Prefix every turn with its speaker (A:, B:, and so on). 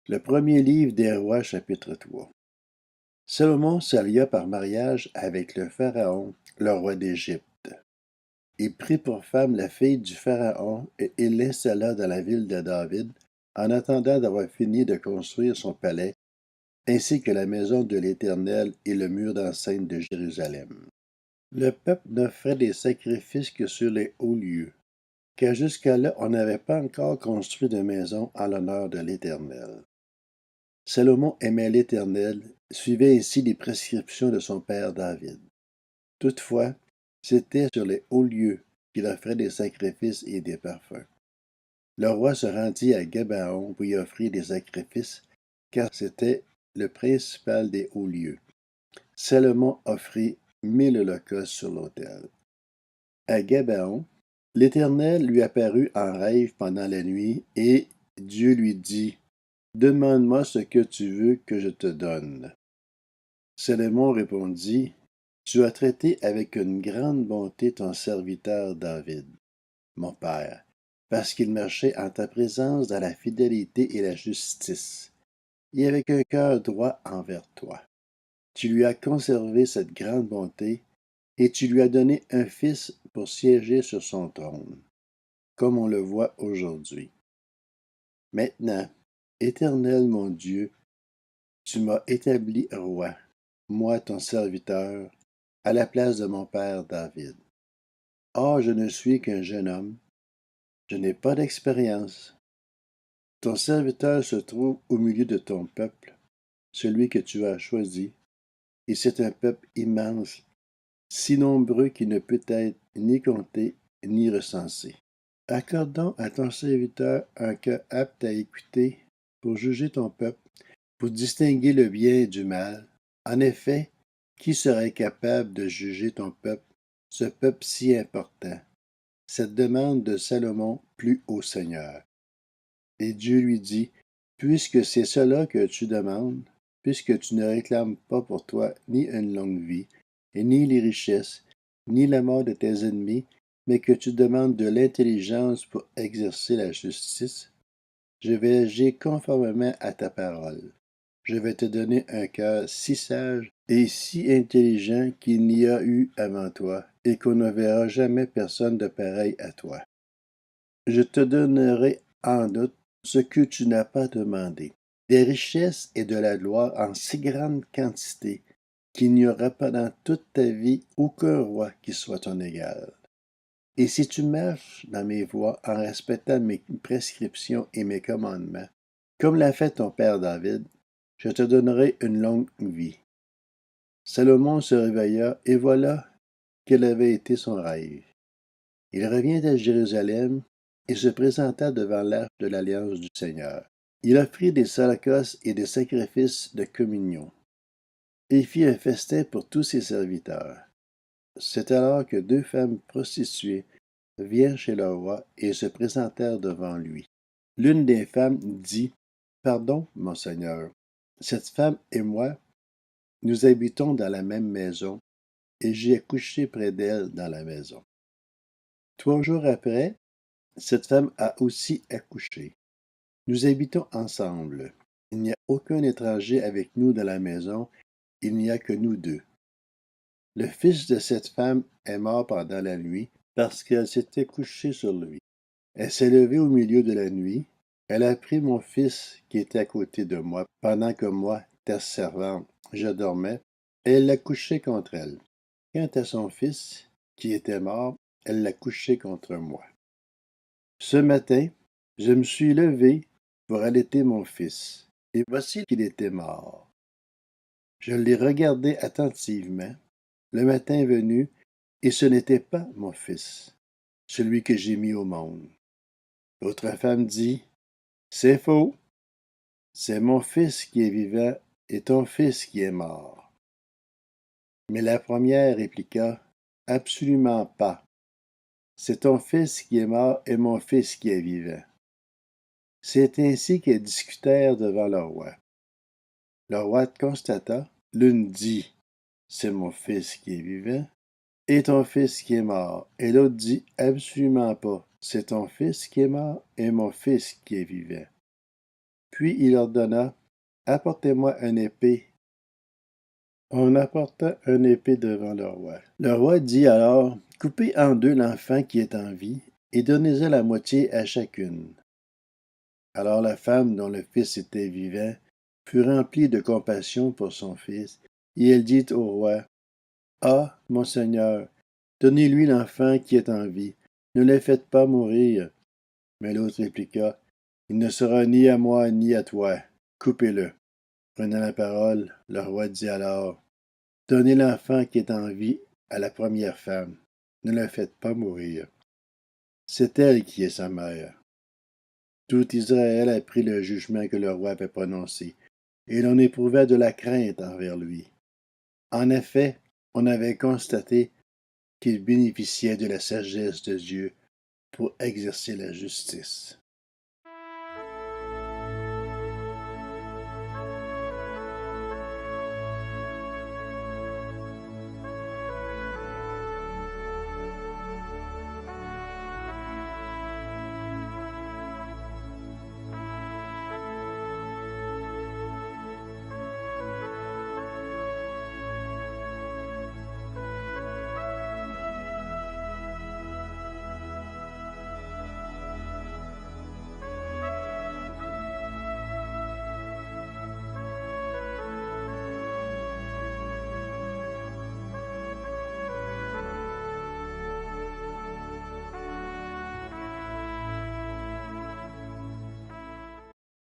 A: Le premier livre des Rois, chapitre 3. Salomon s'allia par mariage avec le Pharaon, le roi d'Égypte. Il prit pour femme la fille du Pharaon et il l'installa dans la ville de David, en attendant d'avoir fini de construire son palais, ainsi que la maison de l'Éternel et le mur d'enceinte de Jérusalem. Le peuple n'offrait des sacrifices que sur les hauts lieux, car jusqu'à-là on n'avait pas encore construit de maison en l'honneur de l'Éternel. Salomon aimait l'Éternel, suivait ainsi les prescriptions de son père David. Toutefois, c'était sur les hauts lieux qu'il offrait des sacrifices et des parfums. Le roi se rendit à Gabaon pour y offrir des sacrifices, car c'était le principal des hauts lieux. Salomon offrit 1000 holocaustes sur l'autel. À Gabaon, l'Éternel lui apparut en rêve pendant la nuit, et Dieu lui dit: Demande-moi ce que tu veux que je te donne. Salomon répondit: Tu as traité avec une grande bonté ton serviteur David, mon père, parce qu'il marchait en ta présence dans la fidélité et la justice, et avec un cœur droit envers toi. Tu lui as conservé cette grande bonté, et tu lui as donné un fils pour siéger sur son trône, comme on le voit aujourd'hui. Maintenant, Éternel mon Dieu, tu m'as établi roi, moi ton serviteur, à la place de mon père David. Or, je ne suis qu'un jeune homme, je n'ai pas d'expérience. Ton serviteur se trouve au milieu de ton peuple, celui que tu as choisi, et c'est un peuple immense, si nombreux qu'il ne peut être ni compté ni recensé. Accorde donc à ton serviteur un cœur apte à écouter pour juger ton peuple, pour distinguer le bien du mal. En effet, qui serait capable de juger ton peuple, ce peuple si important? Cette demande de Salomon plut au Seigneur. Et Dieu lui dit: Puisque c'est cela que tu demandes, puisque tu ne réclames pas pour toi ni une longue vie, et ni les richesses, ni la mort de tes ennemis, mais que tu demandes de l'intelligence pour exercer la justice, je vais agir conformément à ta parole. Je vais te donner un cœur si sage et si intelligent qu'il n'y a eu avant toi, et qu'on ne verra jamais personne de pareil à toi. Je te donnerai en doute ce que tu n'as pas demandé, des richesses et de la gloire en si grande quantité qu'il n'y aura pas dans toute ta vie aucun roi qui soit ton égal. Et si tu marches dans mes voies en respectant mes prescriptions et mes commandements, comme l'a fait ton père David, je te donnerai une longue vie. Salomon se réveilla, et voilà quel avait été son rêve. Il revint à Jérusalem et se présenta devant l'arche de l'alliance du Seigneur. Il offrit des holocaustes et des sacrifices de communion, et fit un festin pour tous ses serviteurs. C'est alors que deux femmes prostituées vinrent chez le roi et se présentèrent devant lui. L'une des femmes dit: Pardon, mon Seigneur, cette femme et moi, nous habitons dans la même maison, et j'ai couché près d'elle dans la maison. 3 jours après, cette femme a aussi accouché. Nous habitons ensemble. Il n'y a aucun étranger avec nous dans la maison, il n'y a que nous deux. Le fils de cette femme est mort pendant la nuit parce qu'elle s'était couchée sur lui. Elle s'est levée au milieu de la nuit. Elle a pris mon fils qui était à côté de moi pendant que moi, ta servante, je dormais, et elle l'a couché contre elle. Quant à son fils, qui était mort, elle l'a couché contre moi. Ce matin, je me suis levé pour allaiter mon fils, et voici qu'il était mort. Je l'ai regardé attentivement. Le matin est venu, et ce n'était pas mon fils, celui que j'ai mis au monde. L'autre femme dit: C'est faux, c'est mon fils qui est vivant et ton fils qui est mort. Mais la première répliqua: Absolument pas. C'est ton fils qui est mort et mon fils qui est vivant. C'est ainsi qu'elles discutèrent devant le roi. Le roi constata: L'une dit: C'est mon fils qui est vivant, et ton fils qui est mort. Et l'autre dit: Absolument pas. C'est ton fils qui est mort et mon fils qui est vivant. Puis il ordonna, apportez-moi une épée. On apporta une épée devant le roi. Le roi dit alors, coupez en deux l'enfant qui est en vie, et donnez-en la moitié à chacune. Alors la femme dont le fils était vivant fut remplie de compassion pour son fils, et elle dit au roi, ah, mon Seigneur, donnez-lui l'enfant qui est en vie, ne le faites pas mourir. Mais l'autre répliqua, il ne sera ni à moi ni à toi, coupez-le. Prenant la parole, le roi dit alors, donnez l'enfant qui est en vie à la première femme, ne le faites pas mourir. C'est elle qui est sa mère. Tout Israël apprit le jugement que le roi avait prononcé, et l'on éprouva de la crainte envers lui. En effet, on avait constaté qu'il bénéficiait de la sagesse de Dieu pour exercer la justice.